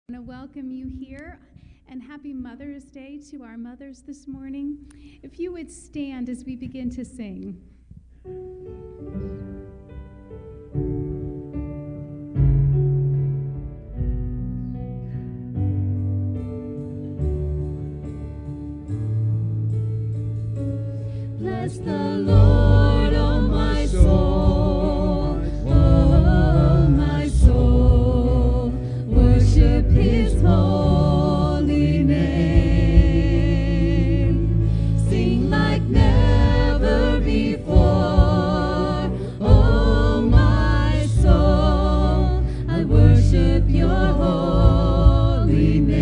I want to welcome you here and happy Mother's Day to our mothers this morning. If you would stand as we begin to sing. Bless the Lord, oh my soul, oh my soul, worship His holy name. Sing like never before, oh my soul, I worship your holy name.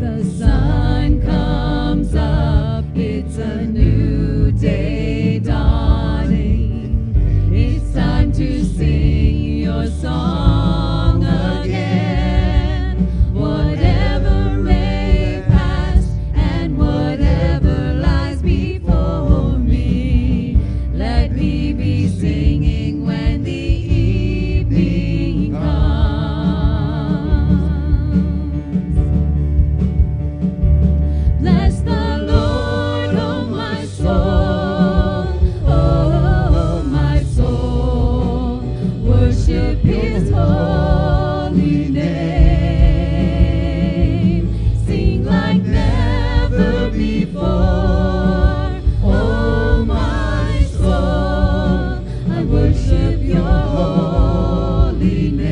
The sun comes up, it's a new day dawning. It's time to sing your song again. Whatever may pass and whatever lies before me, let me be singing when the evening comes. Bless the Lord, oh my soul, oh my soul, worship His holy name. Sing like never before, oh my soul, I worship your holy name.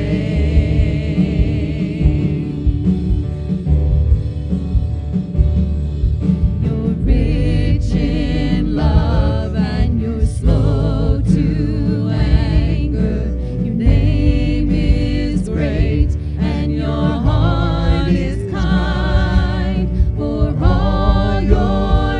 You're rich in love and you're slow to anger. Your name is great and your heart is kind. For all your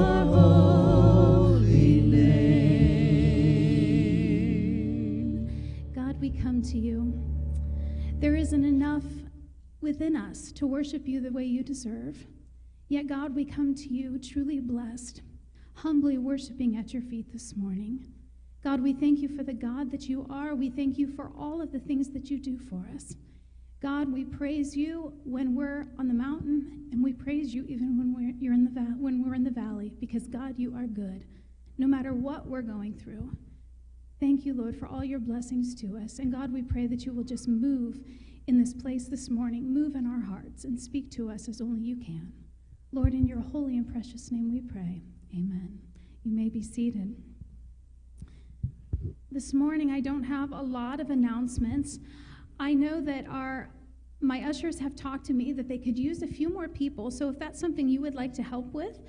your holy name. God, we come to you. There isn't enough within us to worship you the way you deserve. Yet, God, we come to you truly blessed, humbly worshiping at your feet this morning. God, we thank you for the God that you are. We thank you for all of the things that you do for us. God, we praise you when we're on the mountain, and we praise you even when we're in the valley, because God, you are good, no matter what we're going through. Thank you, Lord, for all your blessings to us. And God, we pray that you will just move in this place this morning, move in our hearts, and speak to us as only you can. Lord, in your holy and precious name we pray. Amen. You may be seated. This morning, I don't have a lot of announcements. I know that my ushers have talked to me that they could use a few more people, so if that's something you would like to help with,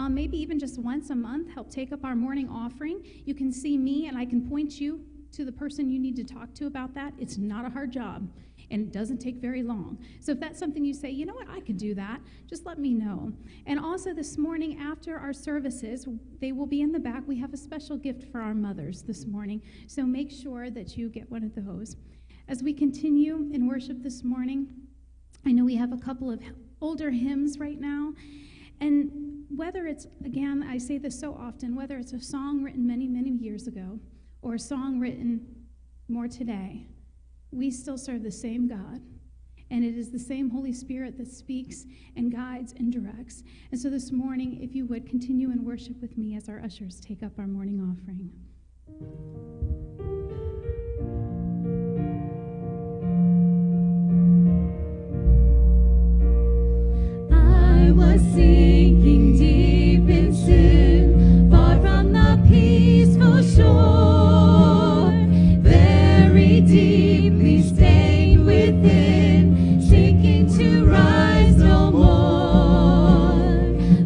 maybe even just once a month, help take up our morning offering, you can see me and I can point you to the person you need to talk to about that. It's not a hard job, and it doesn't take very long. So if that's something you say, you know what, I could do that, just let me know. And also this morning after our services, they will be in the back. We have a special gift for our mothers this morning, so make sure that you get one of those. As we continue in worship this morning, I know we have a couple of older hymns right now, and whether it's, again, I say this so often, whether it's a song written many, many years ago or a song written more today, we still serve the same God, and it is the same Holy Spirit that speaks and guides and directs. And so this morning, if you would continue in worship with me as our ushers take up our morning offering. I was sinking deep in sin, far from the peaceful shore, very deeply stained within, sinking to rise no more.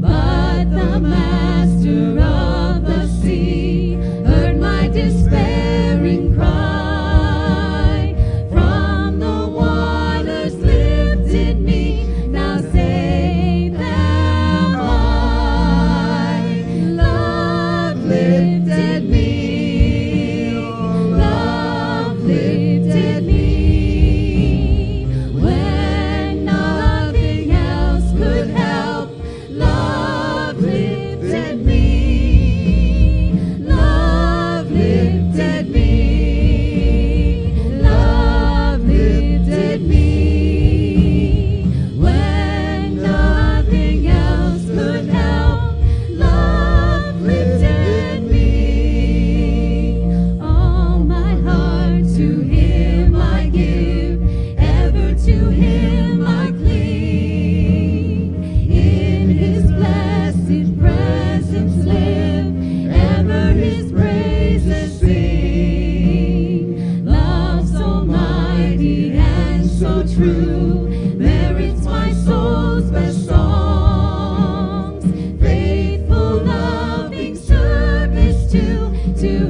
But the master of the sea heard my despairing cry. From the waters lifted me, now saved am I. Love lifted me, love lifted me, when nothing else could help. Love lifted me, love lifted me, love lifted me, when nothing else could help. Love lifted me. All my heart to him I give, ever to him I cling. In his blessed presence live, ever his praises sing. Love so mighty and so true merits my soul's best songs. Faithful, loving service to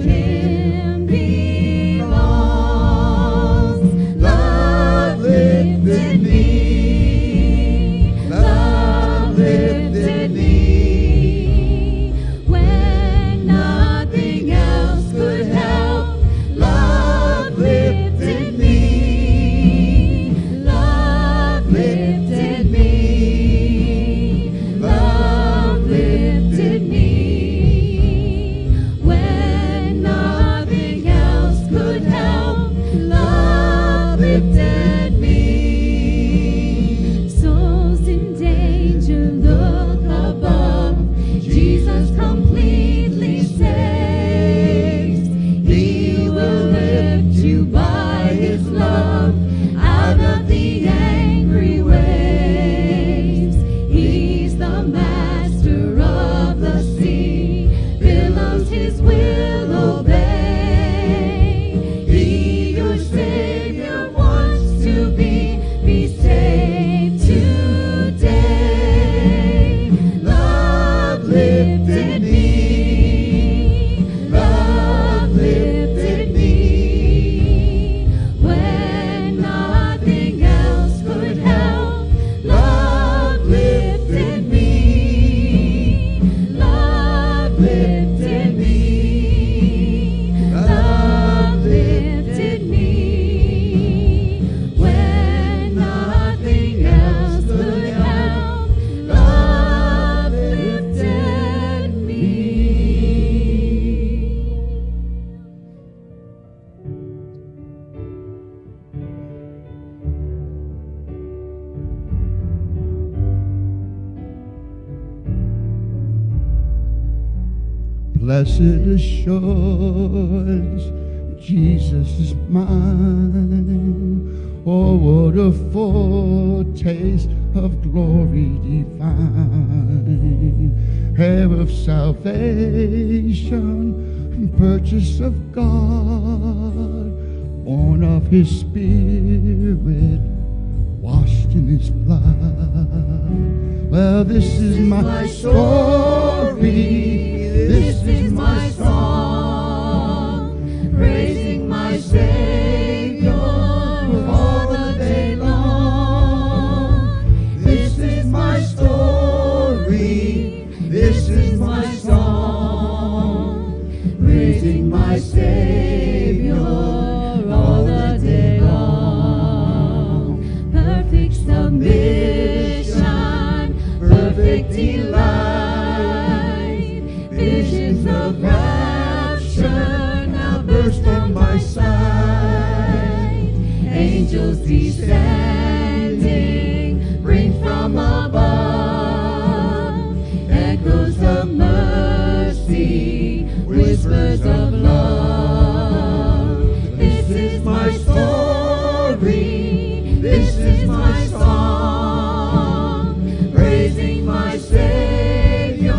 him belongs. Love lifted me, love lifted me, when nothing else could help. Love lifted me, love lifted me, love lifted me, when nothing else could help. Love lifted me. Souls in danger, look above. Jesus completely saves. He will lift you by his love out of the angry waves. He's the master of the sea, billows his will obey. He, your Savior, wants to be saved today. Love lifted me, love lifted me, when nothing else Blessed assurance, Jesus is mine. Oh, what a foretaste of glory divine, heir of salvation, purchase of God, born of his Spirit, washed in his blood. Well, this is my story, this is my song, praising my Savior all the day long. This is my story, this is my song, praising my Savior all the day long. Perfect submission, perfect delight, visions of rapture now burst on my sight. Angels descending, bring from above echoes of mercy, whispers of love. This is my story, this is my song, praising my Savior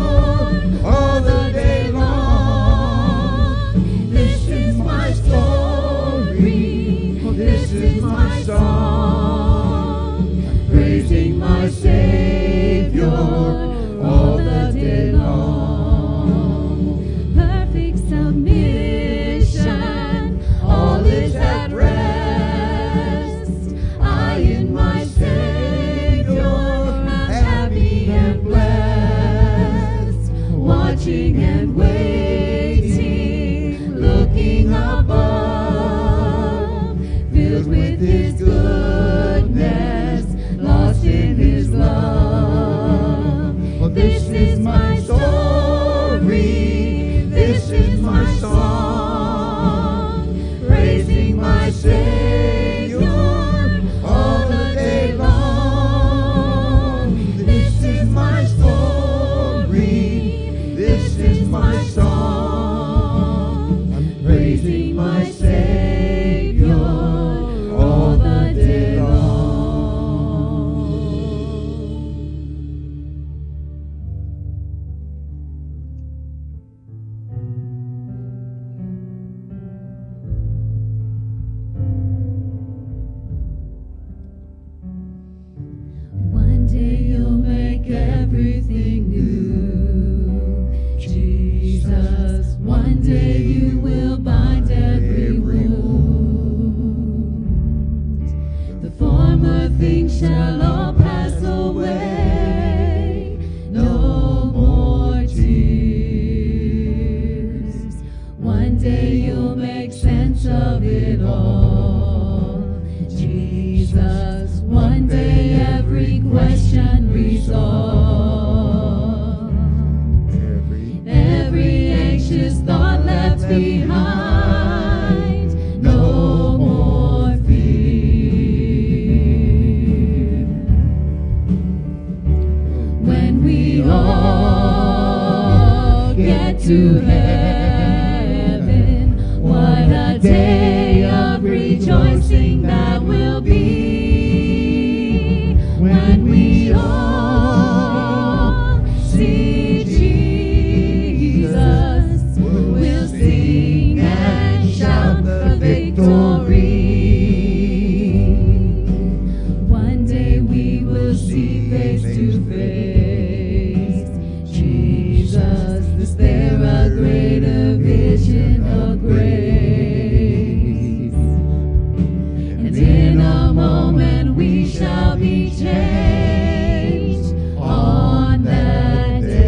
all the day long. This is my story, this is my song, praising my Savior all the day long. Perfect submission, all is at rest. I in my Savior am happy and blessed, watching and waiting, looking above, filled with his goodness, lost in his love. This is my story, this is my song, praising my Savior all the day long. This is my story, this is my song, I'm praising my Savior all the day long. One day you'll make everything new, Jesus. One day you will bind every wound. The former things shall all pass away, no more tears. One day you'll make sense of it all, Jesus. One day every question resolved, every anxious thought left behind, no more fear. When we all get to heaven, what a day of rejoicing that will be. When we all see Jesus, we'll sing and shout the victory. One day we will see face to face Jesus. Is there a greater vision of grace? And in a moment we shall be changed on that day.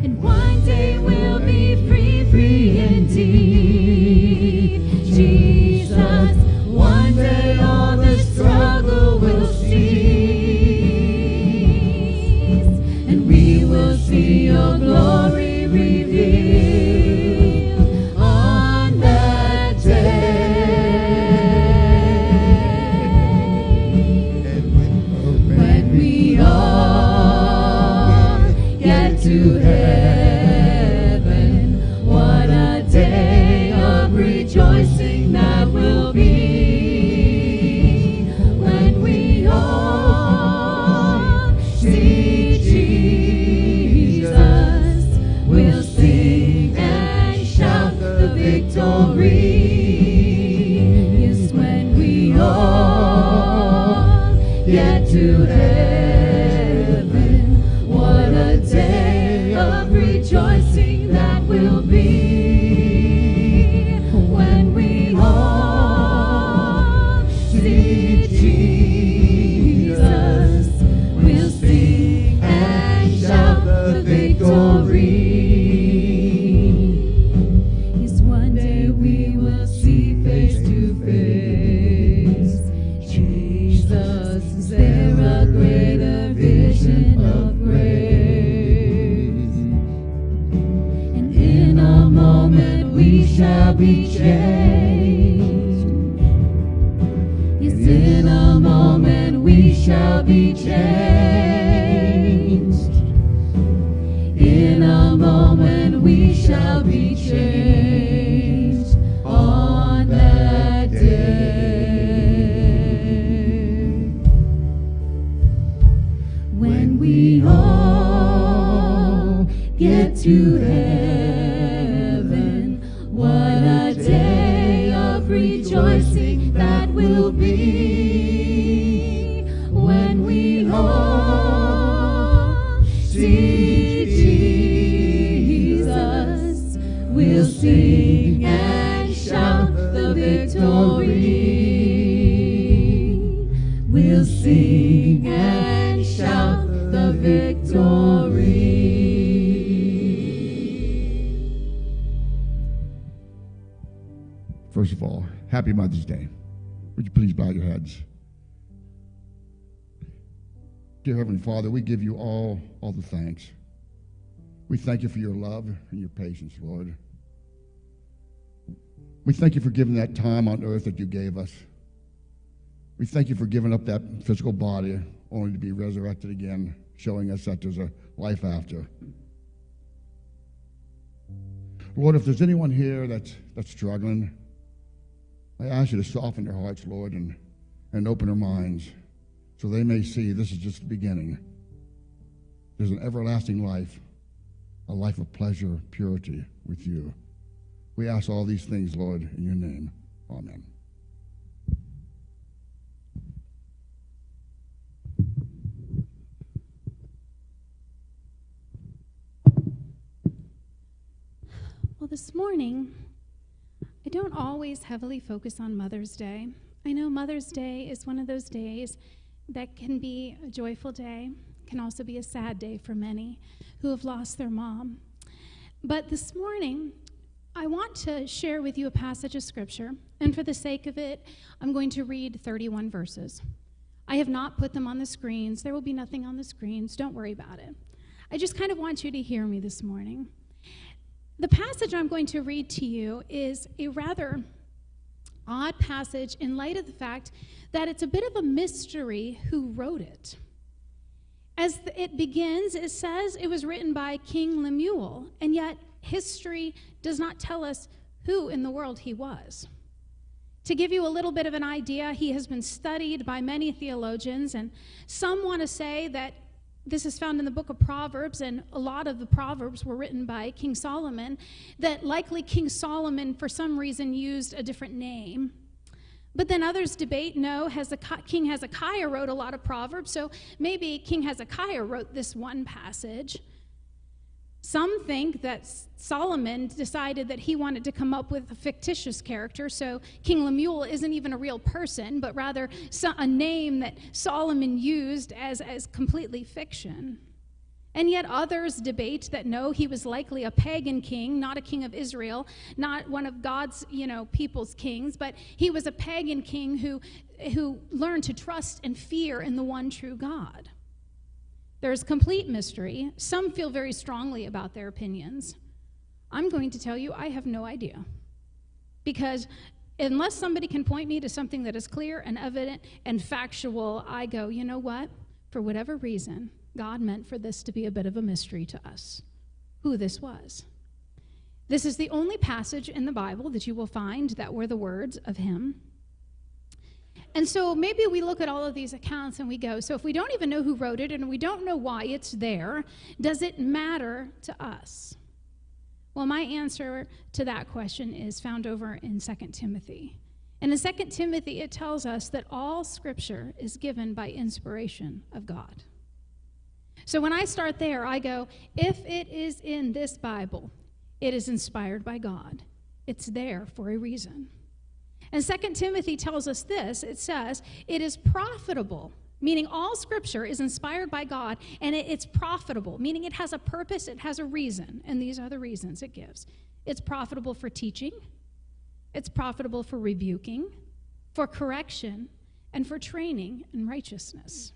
And one day we'll be free, free indeed, Jesus. One day all the struggle will cease, and we will see your glory revealed on that day. get to heaven. What a day of rejoicing that will be when we all see Jesus. We'll sing and shout the victory. Yes, one day we will see face to face Jesus. Is there a greater vision of grace? And in a moment we shall be changed. Yes, in a moment we shall be changed. In a moment we shall be changed on that day. When we all get to heaven, what a day of rejoicing that will be. When we all see Jesus, we'll sing and shout the victory. We'll sing and shout the victory. First of all, happy Mother's Day. Would you please bow your heads? Dear Heavenly Father, we give you all the thanks. We thank you for your love and your patience, Lord. We thank you for giving that time on earth that you gave us. We thank you for giving up that physical body only to be resurrected again, showing us that there's a life after. Lord, if there's anyone here that's struggling, I ask you to soften their hearts, Lord, and open their minds so they may see this is just the beginning. There's an everlasting life, a life of pleasure, purity with you. We ask all these things, Lord, in your name. Amen. Well, this morning, I don't always heavily focus on Mother's Day. I know Mother's Day is one of those days that can be a joyful day, can also be a sad day for many who have lost their mom. But this morning, I want to share with you a passage of Scripture, and for the sake of it, I'm going to read 31 verses. I have not put them on the screens. There will be nothing on the screens. Don't worry about it. I just kind of want you to hear me this morning. The passage I'm going to read to you is a rather odd passage in light of the fact that it's a bit of a mystery who wrote it. As it begins, it says it was written by King Lemuel, and yet history does not tell us who in the world he was. To give you a little bit of an idea, he has been studied by many theologians, and some want to say that this is found in the book of Proverbs, and a lot of the Proverbs were written by King Solomon, that likely King Solomon, for some reason, used a different name. But then others debate, no, King Hezekiah wrote a lot of Proverbs, so maybe King Hezekiah wrote this one passage. Some think that Solomon decided that he wanted to come up with a fictitious character, so King Lemuel isn't even a real person, but rather a name that Solomon used as completely fiction. And yet others debate that no, he was likely a pagan king, not a king of Israel, not one of God's, people's kings, but he was a pagan king who learned to trust and fear in the one true God. There's complete mystery. Some feel very strongly about their opinions. I'm going to tell you, I have no idea. Because unless somebody can point me to something that is clear and evident and factual, I go, you know what? For whatever reason, God meant for this to be a bit of a mystery to us, who this was. This is the only passage in the Bible that you will find that were the words of him. And so maybe we look at all of these accounts and we go, so if we don't even know who wrote it and we don't know why it's there, does it matter to us? Well, my answer to that question is found over in 2 Timothy. And in 2 Timothy, it tells us that all Scripture is given by inspiration of God. So when I start there, I go, if it is in this Bible, it is inspired by God. It's there for a reason. And 2 Timothy tells us this. It says, it is profitable, meaning all Scripture is inspired by God, and it's profitable, meaning it has a purpose, it has a reason, and these are the reasons it gives. It's profitable for teaching, it's profitable for rebuking, for correction, and for training in righteousness.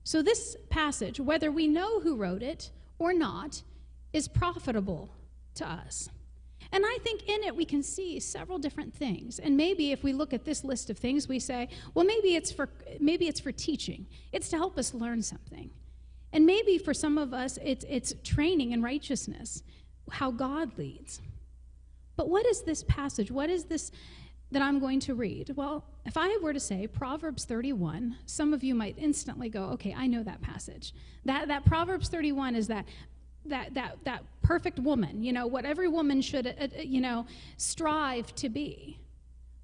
So this passage, whether we know who wrote it or not, is profitable to us. And I think in it we can see several different things. And maybe if we look at this list of things, we say, well, maybe it's for teaching. It's to help us learn something. And maybe for some of us, it's training in righteousness, how God leads. But what is this passage? What is this that I'm going to read? Well, if I were to say Proverbs 31, some of you might instantly go, okay, I know that passage. That Proverbs 31 is that perfect woman, what every woman should, strive to be.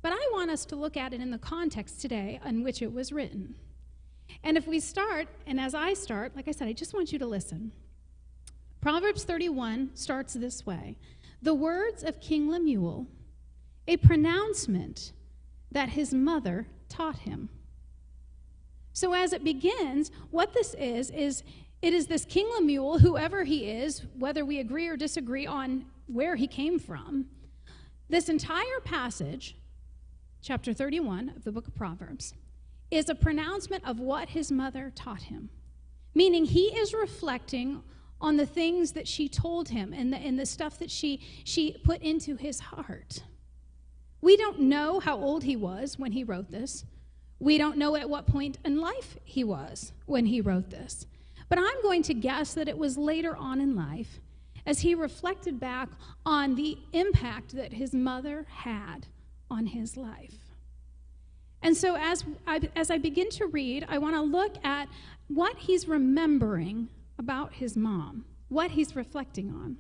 But I want us to look at it in the context today in which it was written. And if we start, and as I start, like I said, I just want you to listen. Proverbs 31 starts this way. The words of King Lemuel, a pronouncement that his mother taught him. So as it begins, what this is it is this King Lemuel, whoever he is, whether we agree or disagree on where he came from, this entire passage, chapter 31 of the book of Proverbs, is a pronouncement of what his mother taught him. Meaning he is reflecting on the things that she told him and the stuff that she put into his heart. We don't know how old he was when he wrote this. We don't know at what point in life he was when he wrote this. But I'm going to guess that it was later on in life as he reflected back on the impact that his mother had on his life. And so as I begin to read, I want to look at what he's remembering about his mom, what he's reflecting on.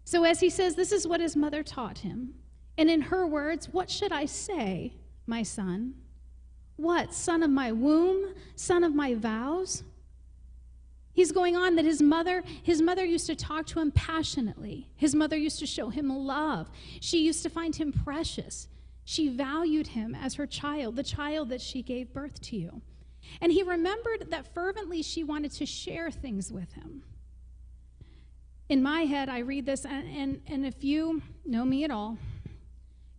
So as he says, this is what his mother taught him. And in her words, what should I say, my son? What, son of my womb, son of my vows? He's going on that his mother used to talk to him passionately. His mother used to show him love. She used to find him precious. She valued him as her child, the child that she gave birth to you. And he remembered that fervently she wanted to share things with him. In my head, I read this, and if you know me at all,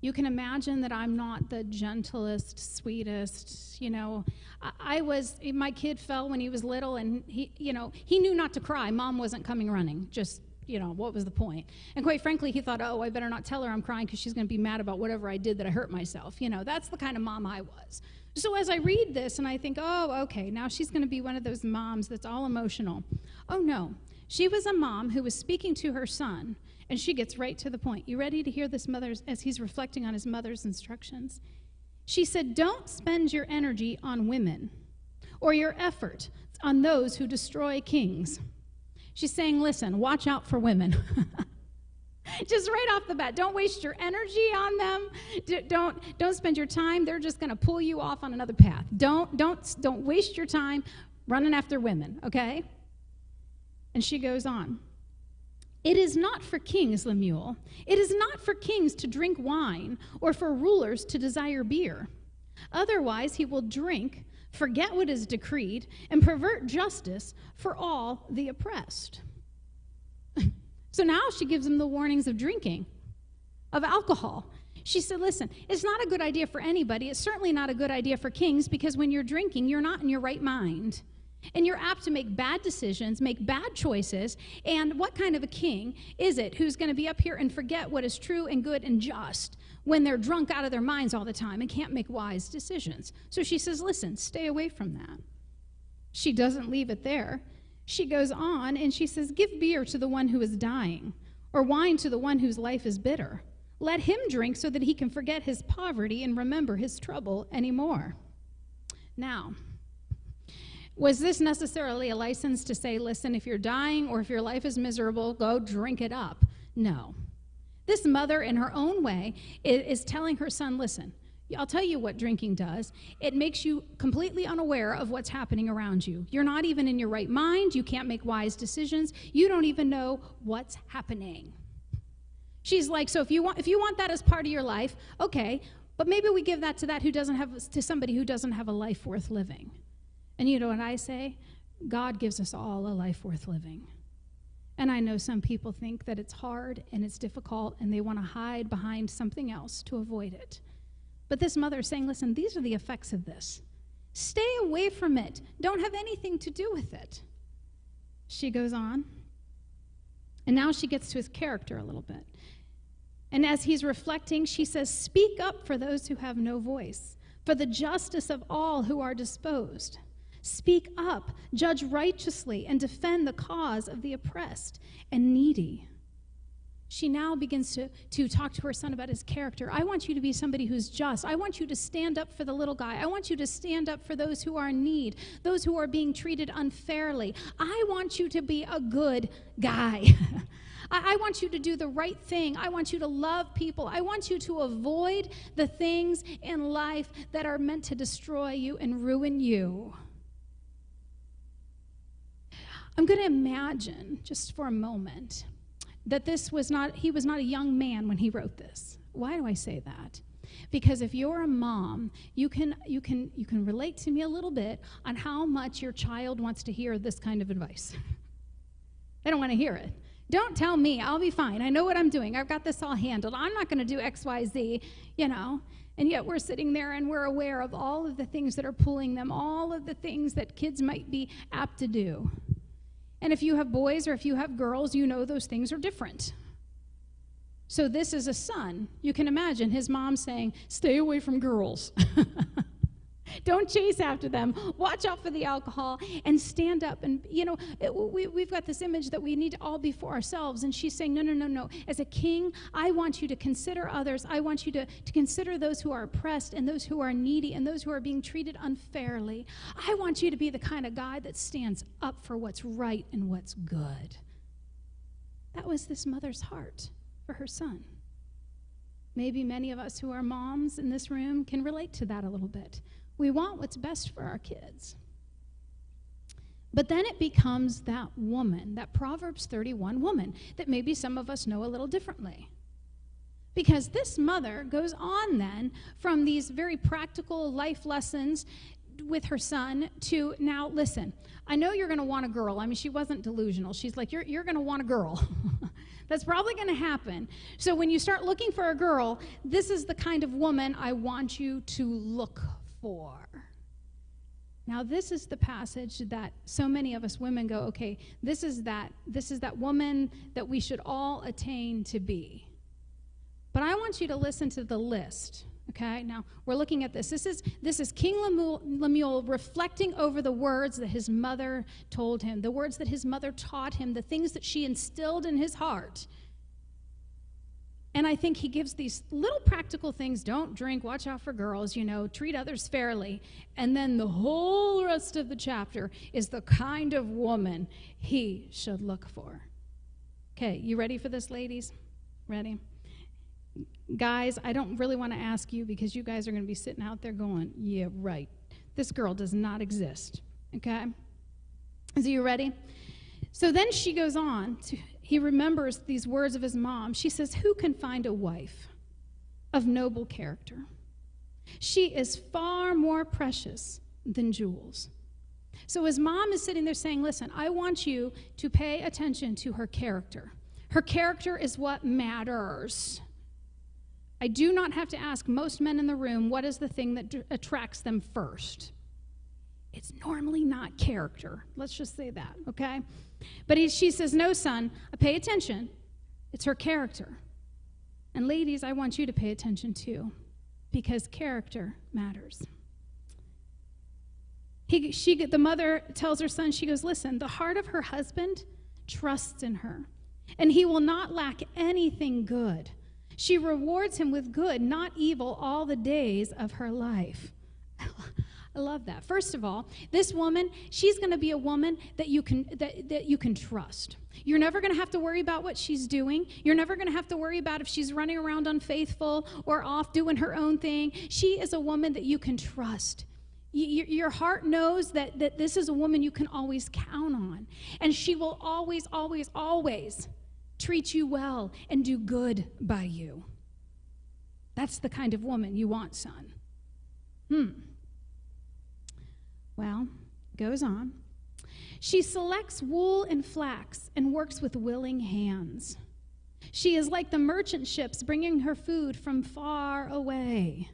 you can imagine that I'm not the gentlest, sweetest, my kid fell when he was little, and he knew not to cry. Mom wasn't coming running. Just, what was the point? And quite frankly, he thought, I better not tell her I'm crying because she's going to be mad about whatever I did that I hurt myself. That's the kind of mom I was. So as I read this and I think, okay, now she's going to be one of those moms that's all emotional. Oh, no. She was a mom who was speaking to her son, and she gets right to the point. You ready to hear this mother's, as he's reflecting on his mother's instructions? She said, don't spend your energy on women or your effort on those who destroy kings. She's saying, listen, watch out for women. Just right off the bat, don't waste your energy on them. Don't spend your time. They're just going to pull you off on another path. Don't waste your time running after women, okay? And she goes on. It is not for kings, Lemuel. It is not for kings to drink wine or for rulers to desire beer. Otherwise, he will drink, forget what is decreed, and pervert justice for all the oppressed. So now she gives him the warnings of drinking, of alcohol. She said, listen, it's not a good idea for anybody. It's certainly not a good idea for kings because when you're drinking, you're not in your right mind. And you're apt to make bad decisions, make bad choices. And what kind of a king is it who's going to be up here and forget what is true and good and just when they're drunk out of their minds all the time and can't make wise decisions? So she says, listen, stay away from that. She doesn't leave it there. She goes on and she says, give beer to the one who is dying, or wine to the one whose life is bitter. Let him drink so that he can forget his poverty and remember his trouble anymore. Now, was this necessarily a license to say, listen, if you're dying or if your life is miserable, go drink it up? No. This mother, in her own way, is telling her son, listen, I'll tell you what drinking does. It makes you completely unaware of what's happening around you. You're not even in your right mind. You can't make wise decisions. You don't even know what's happening. She's like, so if you want that as part of your life, okay, but maybe we give that to somebody who doesn't have a life worth living. And you know what I say? God gives us all a life worth living. And I know some people think that it's hard and it's difficult and they want to hide behind something else to avoid it. But this mother is saying, listen, these are the effects of this. Stay away from it. Don't have anything to do with it. She goes on. And now she gets to his character a little bit. And as he's reflecting, she says, speak up for those who have no voice, for the justice of all who are disposed. Speak up, judge righteously, and defend the cause of the oppressed and needy. She now begins to talk to her son about his character. I want you to be somebody who's just. I want you to stand up for the little guy. I want you to stand up for those who are in need, those who are being treated unfairly. I want you to be a good guy. I want you to do the right thing. I want you to love people. I want you to avoid the things in life that are meant to destroy you and ruin you. I'm going to imagine, just for a moment, that he was not a young man when he wrote this. Why do I say that? Because if you're a mom, you can relate to me a little bit on how much your child wants to hear this kind of advice. They don't want to hear it. Don't tell me, I'll be fine. I know what I'm doing. I've got this all handled. I'm not going to do X, Y, Z, And yet we're sitting there and we're aware of all of the things that are pulling them, all of the things that kids might be apt to do. And if you have boys or if you have girls, you know those things are different. So this is a son. You can imagine his mom saying, stay away from girls. Don't chase after them. Watch out for the alcohol and stand up. And, we've got this image that we need to all be for ourselves. And she's saying, no. As a king, I want you to consider others. I want you to consider those who are oppressed and those who are needy and those who are being treated unfairly. I want you to be the kind of guy that stands up for what's right and what's good. That was this mother's heart for her son. Maybe many of us who are moms in this room can relate to that a little bit. We want what's best for our kids. But then it becomes that woman, that Proverbs 31 woman, that maybe some of us know a little differently. Because this mother goes on then from these very practical life lessons with her son to now, listen, I know you're going to want a girl. I mean, she wasn't delusional. She's like, you're going to want a girl. That's probably going to happen. So when you start looking for a girl, this is the kind of woman I want you to look for. Now, this is the passage that so many of us women go, okay, this is that woman that we should all attain to be. But I want you to listen to the list. Okay, now we're looking at this. This is King Lemuel reflecting over the words that his mother told him, the words that his mother taught him, the things that she instilled in his heart. And I think he gives these little practical things. Don't drink, watch out for girls, treat others fairly. And then the whole rest of the chapter is the kind of woman he should look for. Okay, you ready for this, ladies? Ready? Guys, I don't really want to ask you because you guys are going to be sitting out there going, yeah, right. This girl does not exist. Okay? So you ready? So then she goes on. He remembers these words of his mom. She says, who can find a wife of noble character? She is far more precious than jewels. So his mom is sitting there saying, listen, I want you to pay attention to her character. Her character is what matters. I do not have to ask most men in the room, what is the thing that attracts them first? It's normally not character. Let's just say that, okay? But she says, no, son, pay attention. It's her character. And ladies, I want you to pay attention too, because character matters. The mother tells her son, she goes, listen, the heart of her husband trusts in her, and he will not lack anything good. She rewards him with good, not evil, all the days of her life. I love that. First of all, this woman, she's going to be a woman that you can trust. You're never going to have to worry about what she's doing. You're never going to have to worry about if she's running around unfaithful or off doing her own thing. She is a woman that you can trust. Your heart knows that this is a woman you can always count on. And she will always, always, always treat you well and do good by you. That's the kind of woman you want, son. Well, goes on. She selects wool and flax and works with willing hands. She is like the merchant ships bringing her food from far away.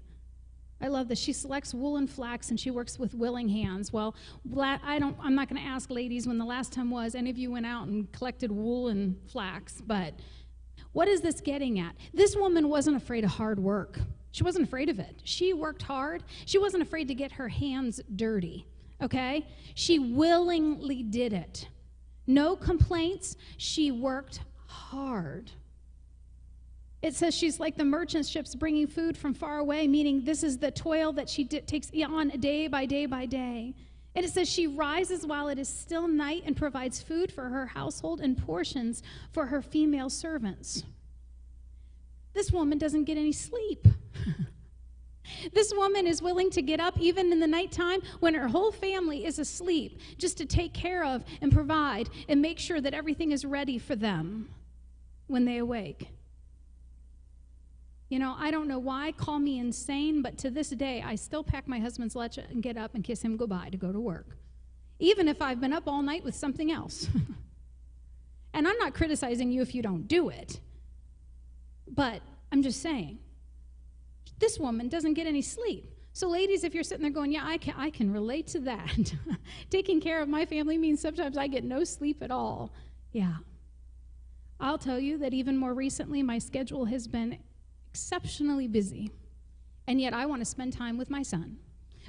I love this. She selects wool and flax and she works with willing hands. Well, I'm not going to ask ladies when the last time was any of you went out and collected wool and flax, but what is this getting at? This woman wasn't afraid of hard work. She wasn't afraid of it. She worked hard. She wasn't afraid to get her hands dirty, okay? She willingly did it. No complaints. She worked hard. It says she's like the merchant ships bringing food from far away, meaning this is the toil that she takes on day by day by day. And it says she rises while it is still night and provides food for her household and portions for her female servants. This woman doesn't get any sleep. This woman is willing to get up even in the nighttime when her whole family is asleep just to take care of and provide and make sure that everything is ready for them when they awake. You know, I don't know why, call me insane, but to this day, I still pack my husband's lunch and get up and kiss him goodbye to go to work, even if I've been up all night with something else. And I'm not criticizing you if you don't do it, but I'm just saying, this woman doesn't get any sleep. So ladies, if you're sitting there going, yeah, I can relate to that. Taking care of my family means sometimes I get no sleep at all. Yeah. I'll tell you that even more recently, my schedule has been exceptionally busy, and yet I want to spend time with my son.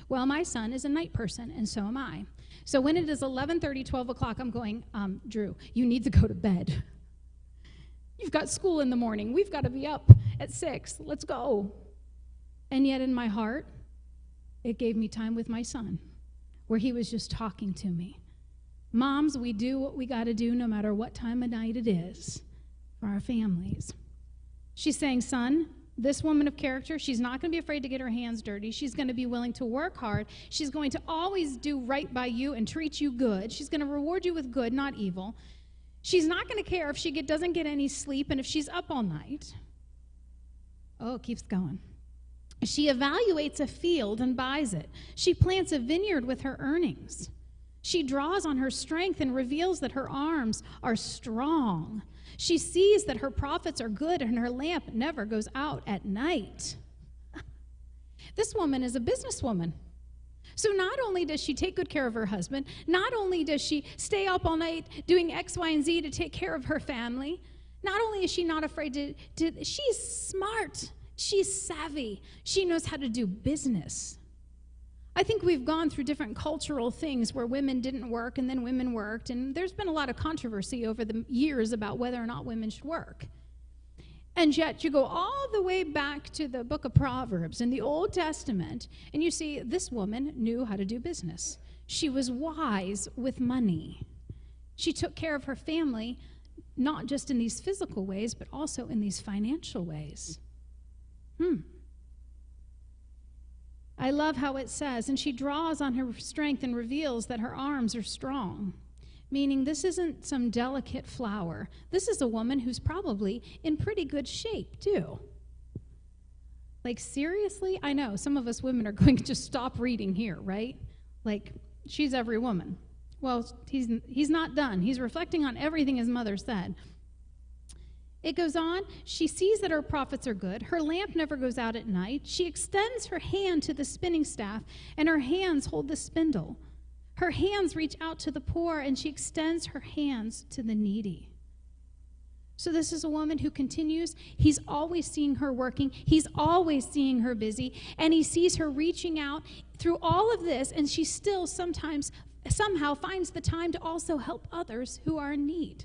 Well, my son is a night person, and so am I. So when it is 11:30, 12 o'clock, I'm going, Drew, you need to go to bed. You've got school in the morning. We've got to be up at 6. Let's go. And yet in my heart, it gave me time with my son, where he was just talking to me. Moms, we do what we got to do no matter what time of night it is for our families. She's saying, son, this woman of character, she's not going to be afraid to get her hands dirty. She's going to be willing to work hard. She's going to always do right by you and treat you good. She's going to reward you with good, not evil. She's not going to care if she doesn't get any sleep and if she's up all night. Oh, it keeps going. She evaluates a field and buys it. She plants a vineyard with her earnings. She draws on her strength and reveals that her arms are strong. She sees that her profits are good and her lamp never goes out at night. This woman is a businesswoman. So not only does she take good care of her husband, not only does she stay up all night doing X, Y, and Z to take care of her family, not only is she not afraid she's smart, she's savvy, she knows how to do business. I think we've gone through different cultural things where women didn't work and then women worked, and there's been a lot of controversy over the years about whether or not women should work. And yet you go all the way back to the book of Proverbs in the Old Testament, and you see this woman knew how to do business. She was wise with money. She took care of her family, not just in these physical ways, but also in these financial ways. I love how it says, and she draws on her strength and reveals that her arms are strong, meaning this isn't some delicate flower. This is a woman who's probably in pretty good shape, too. Like, seriously? I know, some of us women are going to just stop reading here, right? Like, she's every woman. Well, he's not done. He's reflecting on everything his mother said. It goes on, she sees that her profits are good. Her lamp never goes out at night. She extends her hand to the spinning staff, and her hands hold the spindle. Her hands reach out to the poor, and she extends her hands to the needy. So this is a woman who continues. He's always seeing her working. He's always seeing her busy, and he sees her reaching out through all of this, and she still somehow finds the time to also help others who are in need.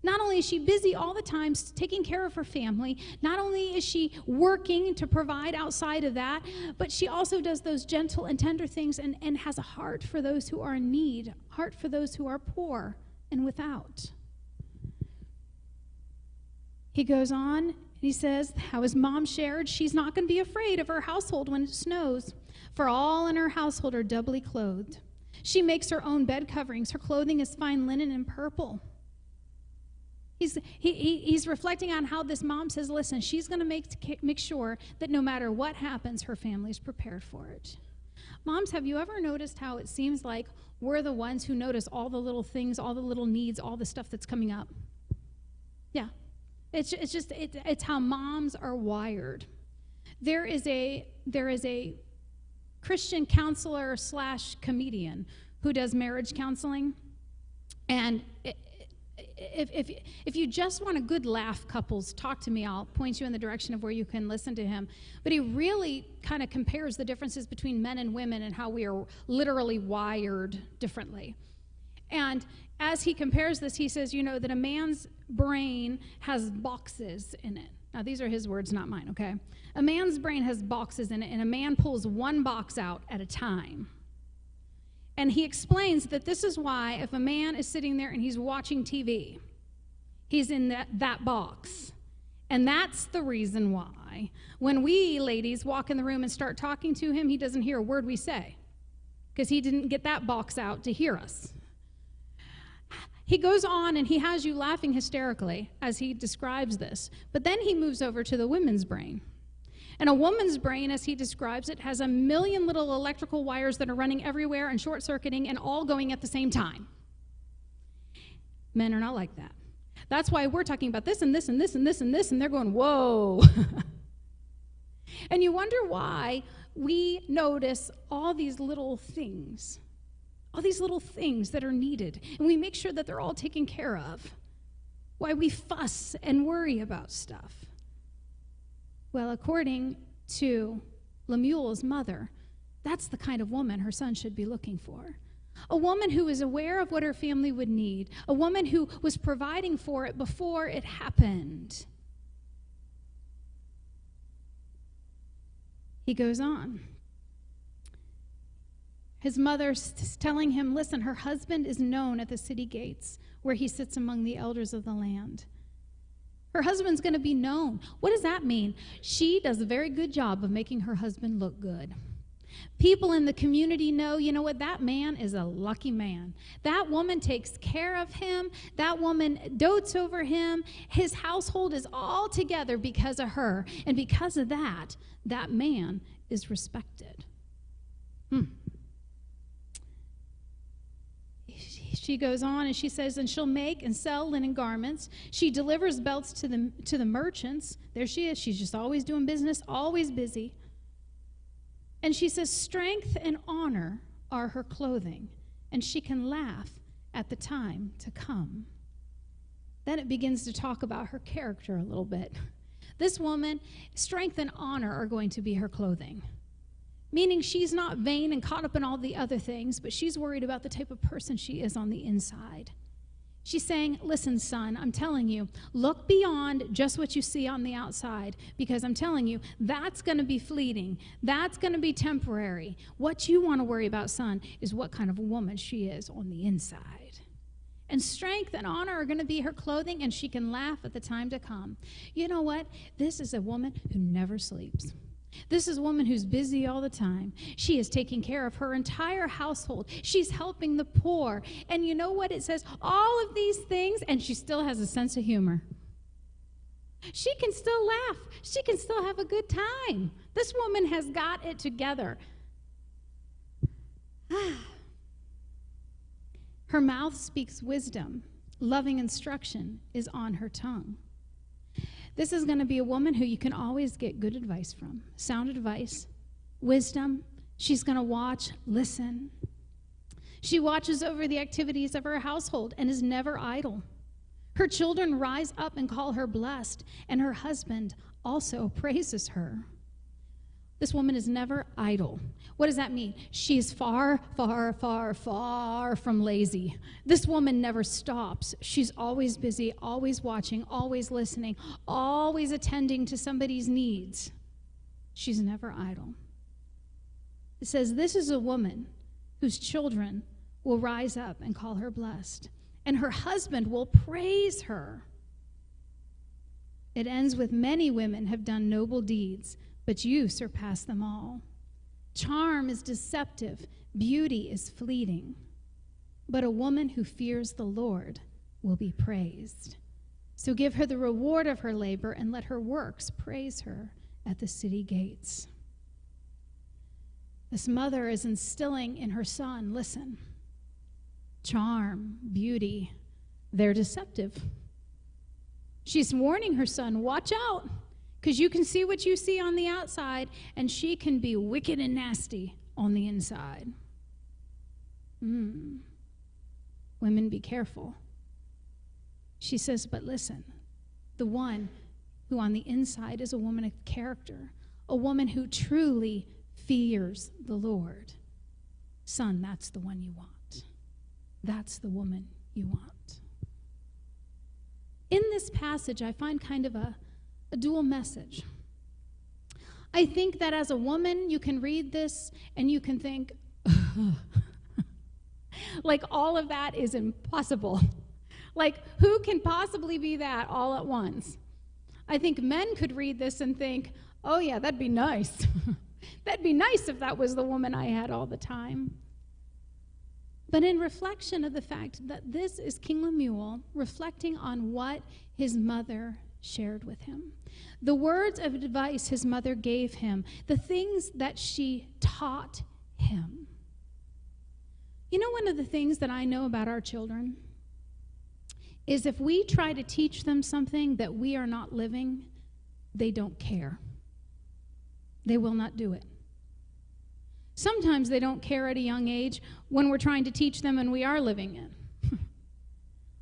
Not only is she busy all the time taking care of her family, not only is she working to provide outside of that, but she also does those gentle and tender things and has a heart for those who are in need, heart for those who are poor and without. He goes on, and he says how his mom shared she's not going to be afraid of her household when it snows, for all in her household are doubly clothed. She makes her own bed coverings. Her clothing is fine linen and purple. He's reflecting on how this mom says, listen, she's going to make sure that no matter what happens, her family's prepared for it. Moms, have you ever noticed how it seems like we're the ones who notice all the little things, all the little needs, all the stuff that's coming up? Yeah. It's how moms are wired. There is a Christian counselor / comedian who does marriage counseling, and if you just want a good laugh, couples, talk to me. I'll point you in the direction of where you can listen to him. But he really kind of compares the differences between men and women and how we are literally wired differently. And as he compares this, he says, that a man's brain has boxes in it. Now, these are his words, not mine, okay? A man's brain has boxes in it, and a man pulls one box out at a time. And he explains that this is why if a man is sitting there and he's watching TV, he's in that box. And that's the reason why when we ladies walk in the room and start talking to him, he doesn't hear a word we say because he didn't get that box out to hear us. He goes on and he has you laughing hysterically as he describes this. But then he moves over to the women's brain. And a woman's brain, as he describes it, has 1 million little electrical wires that are running everywhere and short-circuiting and all going at the same time. Men are not like that. That's why we're talking about this and this and this and this and this, and they're going, whoa. And you wonder why we notice all these little things that are needed, and we make sure that they're all taken care of. Why we fuss and worry about stuff. Well, according to Lemuel's mother, that's the kind of woman her son should be looking for. A woman who is aware of what her family would need. A woman who was providing for it before it happened. He goes on. His mother's telling him, listen, her husband is known at the city gates where he sits among the elders of the land. Her husband's going to be known. What does that mean? She does a very good job of making her husband look good. People in the community know, what, that man is a lucky man. That woman takes care of him. That woman dotes over him. His household is all together because of her. And because of that, that man is respected. She goes on and she says, and she'll make and sell linen garments. She delivers belts to the merchants. There she is. She's just always doing business, always busy. And she says, strength and honor are her clothing, and she can laugh at the time to come. Then it begins to talk about her character a little bit. This woman, strength and honor are going to be her clothing. Meaning she's not vain and caught up in all the other things, but she's worried about the type of person she is on the inside. She's saying, listen, son, I'm telling you, look beyond just what you see on the outside, because I'm telling you, that's going to be fleeting. That's going to be temporary. What you want to worry about, son, is what kind of a woman she is on the inside. And strength and honor are going to be her clothing, and she can laugh at the time to come. You know what? This is a woman who never sleeps. This is a woman who's busy all the time. She is taking care of her entire household. She's helping the poor. And you know what? It says all of these things, and she still has a sense of humor. She can still laugh. She can still have a good time. This woman has got it together. Her mouth speaks wisdom. Loving instruction is on her tongue. This is going to be a woman who you can always get good advice from. Sound advice, wisdom. She's going to watch, listen. She watches over the activities of her household and is never idle. Her children rise up and call her blessed, and her husband also praises her. This woman is never idle. What does that mean? She's far, far, far, far from lazy. This woman never stops. She's always busy, always watching, always listening, always attending to somebody's needs. She's never idle. It says, this is a woman whose children will rise up and call her blessed, and her husband will praise her. It ends with, many women have done noble deeds, but you surpass them all. Charm is deceptive, beauty is fleeting, but a woman who fears the Lord will be praised. So give her the reward of her labor, and let her works praise her at the city gates. This mother is instilling in her son, listen, charm, beauty, they're deceptive. She's warning her son, watch out, because you can see what you see on the outside, and she can be wicked and nasty on the inside. Women, be careful. She says, but listen, the one who on the inside is a woman of character, a woman who truly fears the Lord. Son, that's the one you want. That's the woman you want. In this passage, I find kind of a dual message. I think that as a woman, you can read this and you can think, like all of that is impossible. Like, who can possibly be that all at once? I think men could read this and think, oh yeah, that'd be nice. That'd be nice if that was the woman I had all the time. But in reflection of the fact that this is King Lemuel reflecting on what his mother shared with him, the words of advice his mother gave him, the things that she taught him. You know, one of the things that I know about our children is if we try to teach them something that we are not living, they don't care. They will not do it. Sometimes they don't care at a young age when we're trying to teach them and we are living it.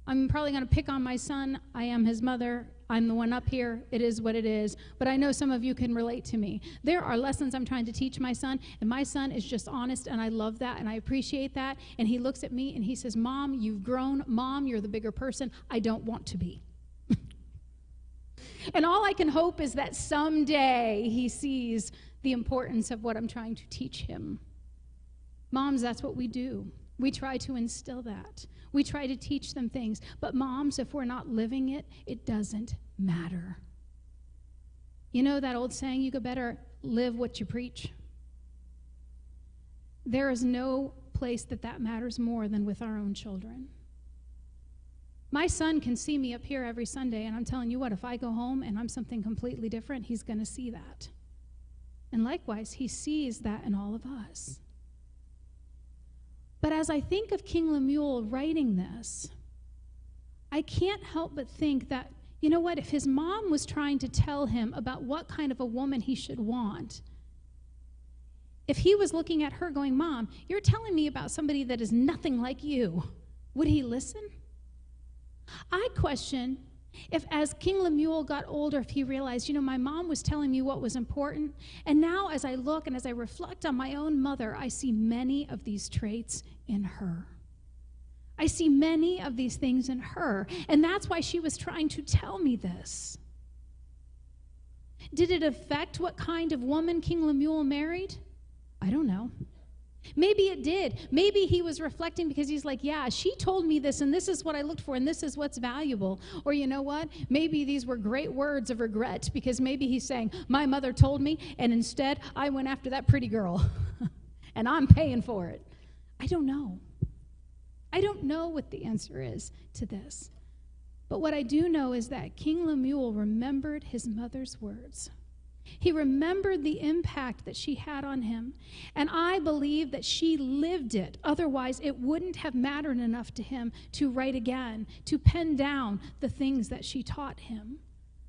I'm probably going to pick on my son. I am his mother. I'm the one up here. It is what it is. But I know some of you can relate to me. There are lessons I'm trying to teach my son, and my son is just honest, and I love that, and I appreciate that. And he looks at me, and he says, Mom, you've grown. Mom, you're the bigger person. I don't want to be. And all I can hope is that someday he sees the importance of what I'm trying to teach him. Moms, that's what we do. We try to instill that. We try to teach them things. But moms, if we're not living it, it doesn't matter. You know that old saying, you better live what you preach? There is no place that matters more than with our own children. My son can see me up here every Sunday, and I'm telling you what, if I go home and I'm something completely different, he's going to see that. And likewise, he sees that in all of us. But as I think of King Lemuel writing this, I can't help but think that, you know what, if his mom was trying to tell him about what kind of a woman he should want, if he was looking at her going, Mom, you're telling me about somebody that is nothing like you, would he listen? I question if as King Lemuel got older, if he realized, you know, my mom was telling me what was important, and now as I look and as I reflect on my own mother, I see many of these traits in her. I see many of these things in her, and that's why she was trying to tell me this. Did it affect what kind of woman King Lemuel married? I don't know. Maybe it did. Maybe he was reflecting because he's like, yeah, she told me this, and this is what I looked for, and this is what's valuable. Or you know what? Maybe these were great words of regret because maybe he's saying, my mother told me, and instead I went after that pretty girl, and I'm paying for it. I don't know. I don't know what the answer is to this. But what I do know is that King Lemuel remembered his mother's words. He remembered the impact that she had on him, and I believe that she lived it. Otherwise, it wouldn't have mattered enough to him to write again, to pen down the things that she taught him.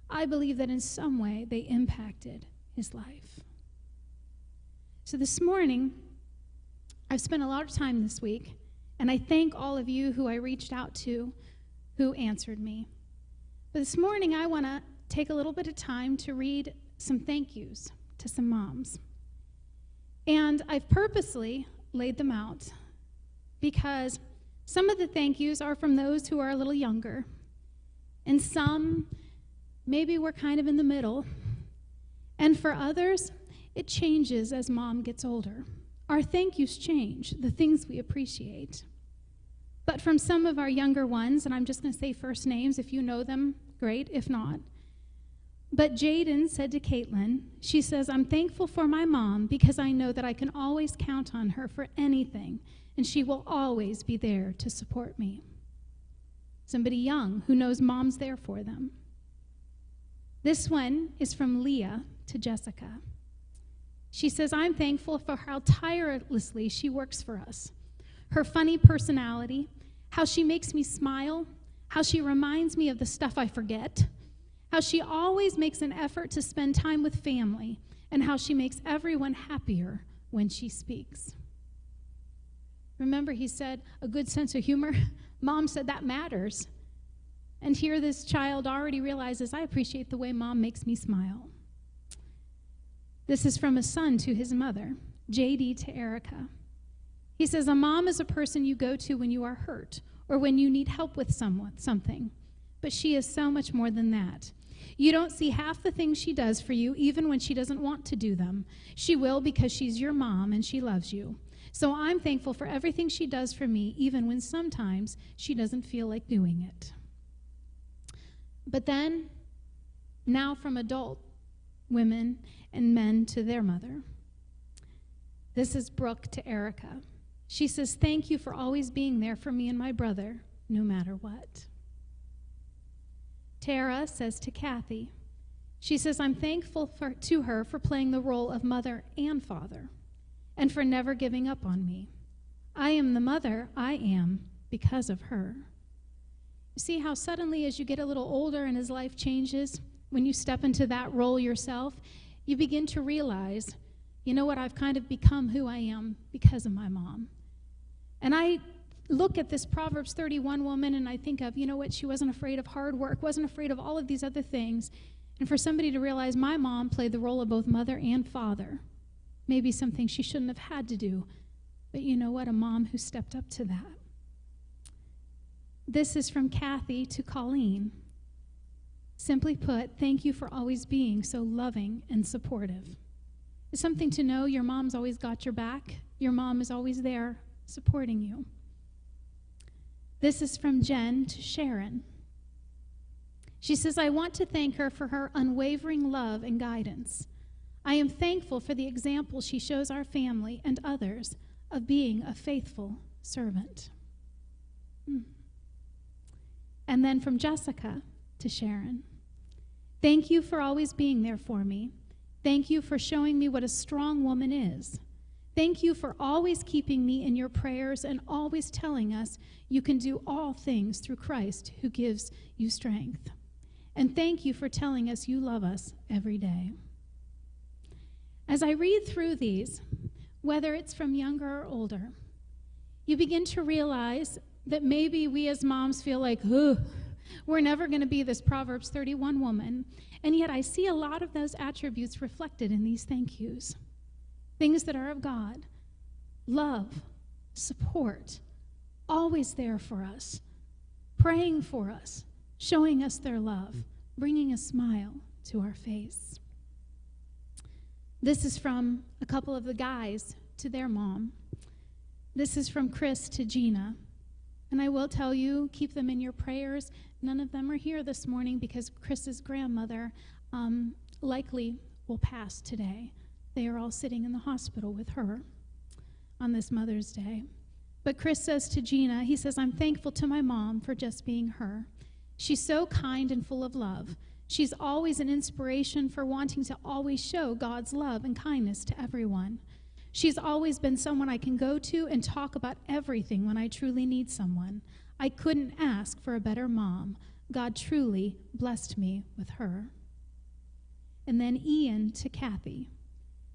I believe that in some way they impacted his life. So this morning, I've spent a lot of time this week, and I thank all of you who I reached out to who answered me. But this morning, I want to take a little bit of time to read some thank yous to some moms. And I've purposely laid them out because some of the thank yous are from those who are a little younger, and some maybe we're kind of in the middle. And for others, it changes as mom gets older. Our thank yous change, the things we appreciate. But from some of our younger ones, and I'm just going to say first names, if you know them, great, if not. But Jaden said to Caitlin, she says, I'm thankful for my mom because I know that I can always count on her for anything, and she will always be there to support me. Somebody young who knows mom's there for them. This one is from Leah to Jessica. She says, I'm thankful for how tirelessly she works for us. Her funny personality, how she makes me smile, how she reminds me of the stuff I forget, how she always makes an effort to spend time with family, and how she makes everyone happier when she speaks. Remember, he said a good sense of humor? Mom said that matters. And here this child already realizes, I appreciate the way mom makes me smile. This is from a son to his mother, JD to Erica. He says, a mom is a person you go to when you are hurt or when you need help with something. But she is so much more than that. You don't see half the things she does for you, even when she doesn't want to do them. She will because she's your mom and she loves you. So I'm thankful for everything she does for me, even when sometimes she doesn't feel like doing it. But then, now from adult women and men to their mother. This is Brooke to Erica. She says, thank you for always being there for me and my brother, no matter what. Tara says to Kathy, she says, I'm thankful to her for playing the role of mother and father, and for never giving up on me. I am the mother I am because of her. You see how suddenly as you get a little older and as life changes, when you step into that role yourself, you begin to realize, you know what, I've kind of become who I am because of my mom. And I look at this Proverbs 31 woman and I think of, you know what, she wasn't afraid of hard work, wasn't afraid of all of these other things. And for somebody to realize my mom played the role of both mother and father, maybe something she shouldn't have had to do. But you know what, a mom who stepped up to that. This is from Kathy to Colleen. Simply put, thank you for always being so loving and supportive. It's something to know your mom's always got your back. Your mom is always there supporting you. This is from Jen to Sharon. She says, I want to thank her for her unwavering love and guidance. I am thankful for the example she shows our family and others of being a faithful servant. And then from Jessica to Sharon. Thank you for always being there for me. Thank you for showing me what a strong woman is. Thank you for always keeping me in your prayers and always telling us you can do all things through Christ who gives you strength. And thank you for telling us you love us every day. As I read through these, whether it's from younger or older, you begin to realize that maybe we as moms feel like, we're never going to be this Proverbs 31 woman. And yet I see a lot of those attributes reflected in these thank yous. Things that are of God. Love, support, always there for us, praying for us, showing us their love, bringing a smile to our face. This is from a couple of the guys to their mom. This is from Chris to Gina. And I will tell you, keep them in your prayers. None of them are here this morning because Chris's grandmother likely will pass today. They are all sitting in the hospital with her on this Mother's Day. But Chris says to Gina, he says, I'm thankful to my mom for just being her. She's so kind and full of love. She's always an inspiration for wanting to always show God's love and kindness to everyone. She's always been someone I can go to and talk about everything when I truly need someone. I couldn't ask for a better mom. God truly blessed me with her. And then Ian to Kathy.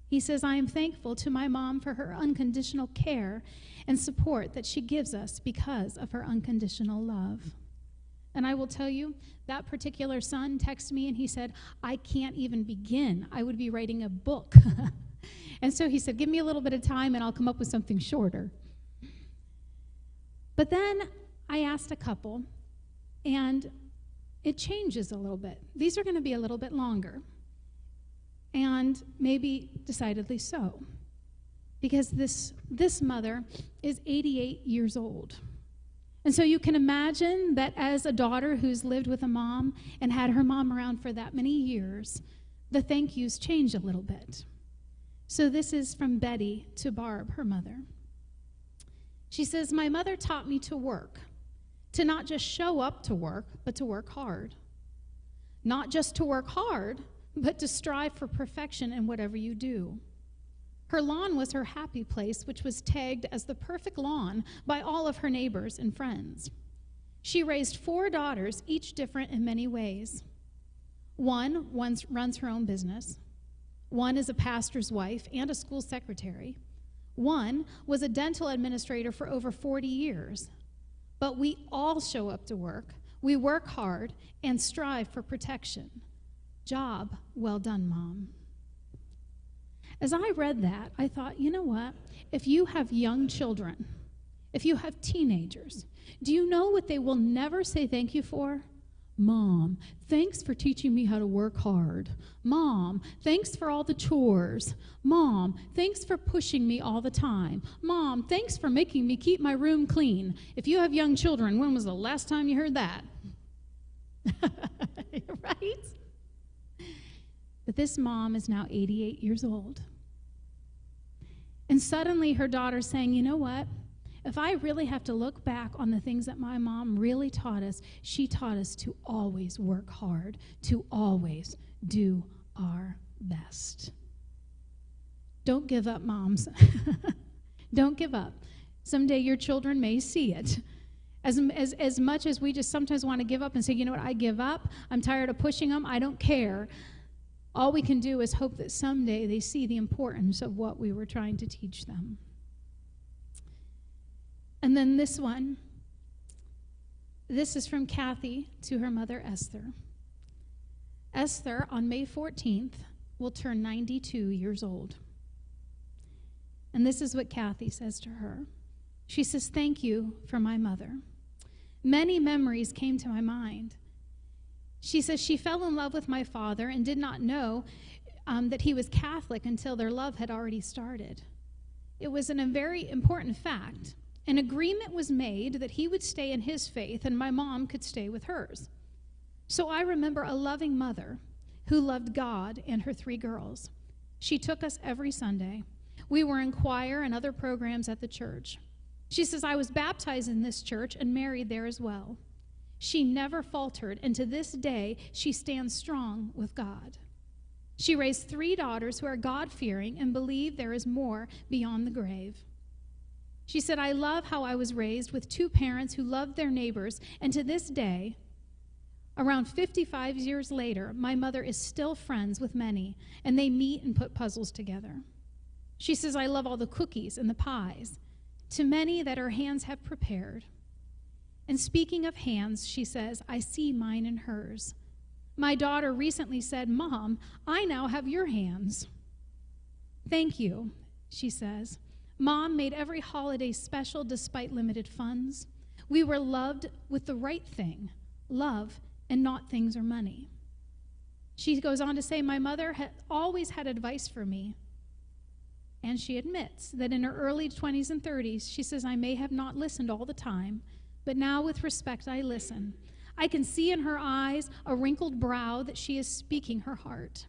He says, I am thankful to my mom for her unconditional care and support that she gives us because of her unconditional love. And I will tell you, that particular son texted me and he said, I can't even begin. I would be writing a book And so he said, give me a little bit of time and I'll come up with something shorter. But then I asked a couple, and it changes a little bit. These are going to be a little bit longer, and maybe decidedly so, because this mother is 88 years old. And so you can imagine that as a daughter who's lived with a mom and had her mom around for that many years, the thank yous change a little bit. So this is from Betty to Barb, her mother. She says, my mother taught me to work, to not just show up to work, but to work hard. Not just to work hard, but to strive for perfection in whatever you do. Her lawn was her happy place, which was tagged as the perfect lawn by all of her neighbors and friends. She raised 4 daughters, each different in many ways. One runs her own business. One is a pastor's wife and a school secretary. One was a dental administrator for over 40 years. But we all show up to work. We work hard and strive for protection. Job well done, Mom. As I read that, I thought, you know what? If you have young children, if you have teenagers, do you know what they will never say thank you for? Mom, thanks for teaching me how to work hard. Mom, thanks for all the chores. Mom, thanks for pushing me all the time. Mom, thanks for making me keep my room clean. If you have young children, when was the last time you heard that? Right? But this mom is now 88 years old. And suddenly her daughter's saying, you know what? If I really have to look back on the things that my mom really taught us, she taught us to always work hard, to always do our best. Don't give up, moms. Don't give up. Someday your children may see it. As much as we just sometimes want to give up and say, you know what, I give up. I'm tired of pushing them. I don't care. All we can do is hope that someday they see the importance of what we were trying to teach them. And then this one, this is from Kathy to her mother, Esther. Esther, on May 14th, will turn 92 years old. And this is what Kathy says to her. She says, thank you for my mother. Many memories came to my mind. She says she fell in love with my father and did not know that he was Catholic until their love had already started. It was a very important fact. An agreement was made that he would stay in his faith and my mom could stay with hers. So I remember a loving mother who loved God and her 3 girls. She took us every Sunday. We were in choir and other programs at the church. She says, I was baptized in this church and married there as well. She never faltered, and to this day, she stands strong with God. She raised 3 daughters who are God-fearing and believe there is more beyond the grave. She said, I love how I was raised with 2 parents who loved their neighbors, and to this day, around 55 years later, my mother is still friends with many, and they meet and put puzzles together. She says, I love all the cookies and the pies, to many that her hands have prepared. And speaking of hands, she says, I see mine and hers. My daughter recently said, Mom, I now have your hands. Thank you, she says. Mom made every holiday special despite limited funds. We were loved with the right thing, love, and not things or money. She goes on to say, my mother had always had advice for me. And she admits that in her early 20s and 30s, she says, I may have not listened all the time, but now with respect I listen. I can see in her eyes a wrinkled brow that she is speaking her heart.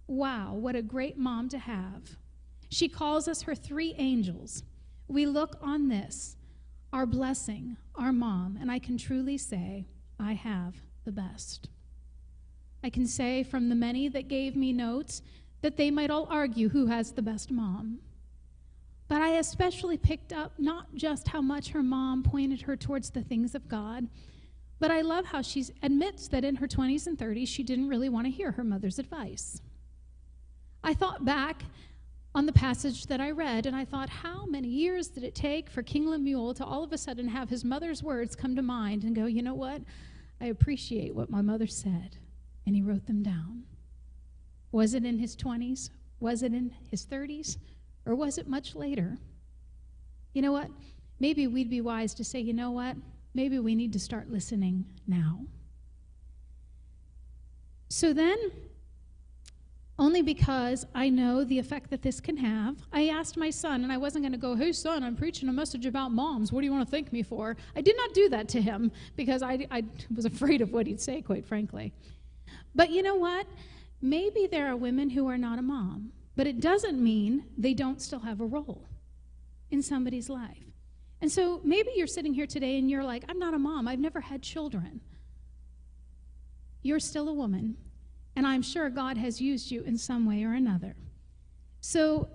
Wow, what a great mom to have. She calls us her 3 angels. We look on this, our blessing, our mom, and I can truly say, I have the best. I can say from the many that gave me notes that they might all argue who has the best mom. But I especially picked up not just how much her mom pointed her towards the things of God, but I love how she admits that in her 20s and 30s, she didn't really want to hear her mother's advice. I thought back on the passage that I read, and I thought, how many years did it take for King Lemuel to all of a sudden have his mother's words come to mind and go, you know what? I appreciate what my mother said, and he wrote them down. Was it in his 20s? Was it in his 30s? Or was it much later? You know what? Maybe we'd be wise to say, you know what? Maybe we need to start listening now. So then, only because I know the effect that this can have, I asked my son, and I wasn't going to go, hey, son, I'm preaching a message about moms. What do you want to thank me for? I did not do that to him because I was afraid of what he'd say, quite frankly. But you know what? Maybe there are women who are not a mom, but it doesn't mean they don't still have a role in somebody's life. And so maybe you're sitting here today and you're like, I'm not a mom. I've never had children. You're still a woman, and I'm sure God has used you in some way or another. So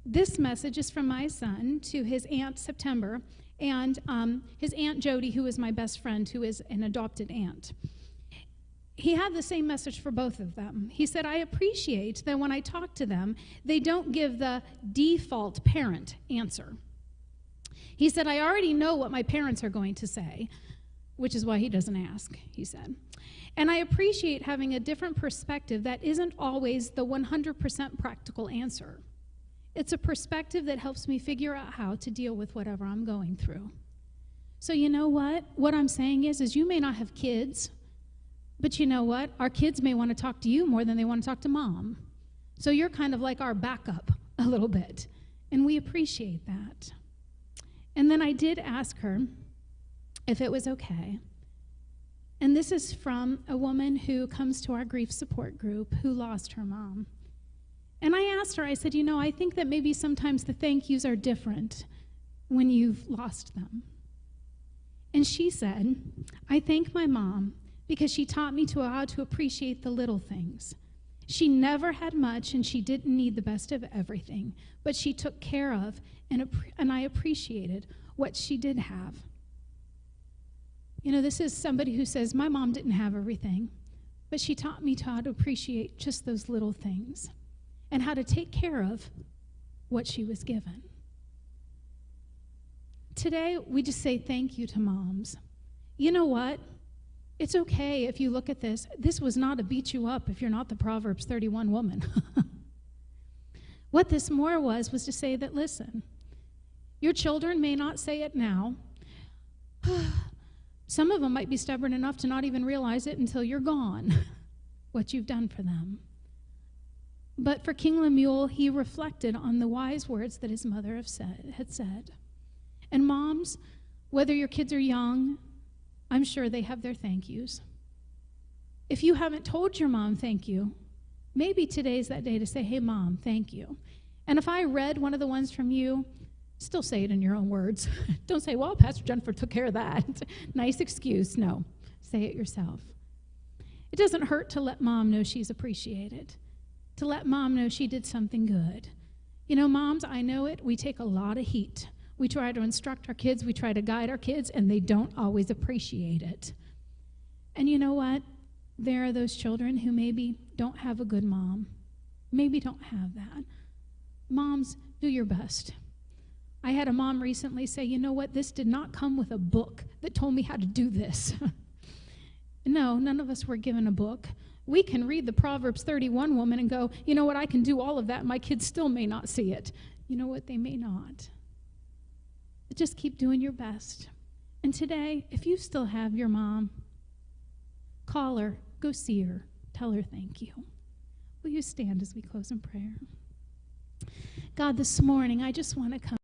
this message is from my son to his Aunt September and his Aunt Jody, who is my best friend, who is an adopted aunt. He had the same message for both of them. He said, I appreciate that when I talk to them, they don't give the default parent answer. He said, I already know what my parents are going to say, which is why he doesn't ask, he said. And I appreciate having a different perspective that isn't always the 100% practical answer. It's a perspective that helps me figure out how to deal with whatever I'm going through. So you know what? What I'm saying is you may not have kids, but you know what? Our kids may want to talk to you more than they want to talk to mom. So you're kind of like our backup a little bit, and we appreciate that. And then I did ask her if it was okay. And this is from a woman who comes to our grief support group who lost her mom. And I asked her, I said, you know, I think that maybe sometimes the thank yous are different when you've lost them. And she said, I thank my mom because she taught me how to appreciate the little things. She never had much and she didn't need the best of everything, but she took care of and I appreciated what she did have. You know, this is somebody who says, my mom didn't have everything, but she taught me how to appreciate just those little things and how to take care of what she was given. Today, we just say thank you to moms. You know what? It's okay if you look at this. This was not to beat you up if you're not the Proverbs 31 woman. What this more was to say that, listen, your children may not say it now. Some of them might be stubborn enough to not even realize it until you're gone, what you've done for them. But for King Lemuel, he reflected on the wise words that his mother had said. And moms, whether your kids are young, I'm sure they have their thank yous. If you haven't told your mom thank you, maybe today's that day to say, hey, Mom, thank you. And if I read one of the ones from you, still say it in your own words. Don't say, well, Pastor Jennifer took care of that. Nice excuse. No, say it yourself. It doesn't hurt to let Mom know she's appreciated, to let Mom know she did something good. You know, moms, I know it, we take a lot of heat. We try to instruct our kids, we try to guide our kids, and they don't always appreciate it. And you know what? There are those children who maybe don't have a good mom, maybe don't have that. Moms, do your best. I had a mom recently say, you know what, this did not come with a book that told me how to do this. No, none of us were given a book. We can read the Proverbs 31 woman and go, you know what, I can do all of that. My kids still may not see it. You know what, they may not. But just keep doing your best. And today, if you still have your mom, call her, go see her, tell her thank you. Will you stand as we close in prayer? God, this morning, I just want to come